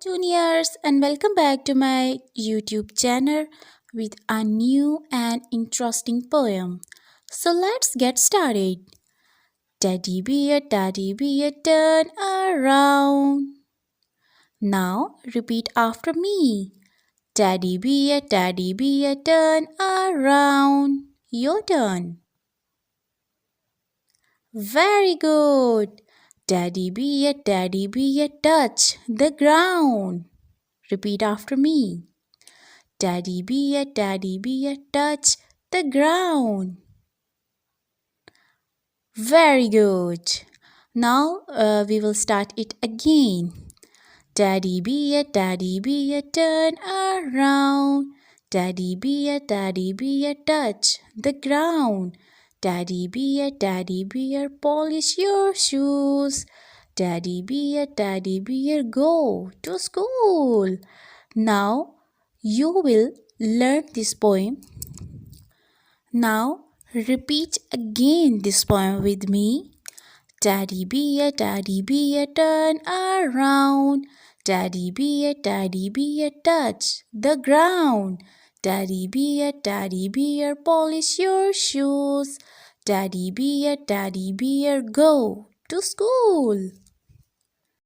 Juniors, and welcome back to my YouTube channel with a new and interesting poem. So let's get started. Teddy bear, turn around. Now repeat after me. Teddy bear, turn around. Your turn. Very good. Teddy bear, touch the ground. Repeat after me. Teddy bear, touch the ground. Very good. Now we will start it again. Teddy bear, turn around. Teddy bear, touch the ground. Teddy bear, polish your shoes. Teddy bear, go to school. Now you will learn this poem. Now repeat again this poem with me. Teddy bear, turn around. Teddy bear, touch the ground. Teddy bear, polish your shoes. Teddy bear, go to school.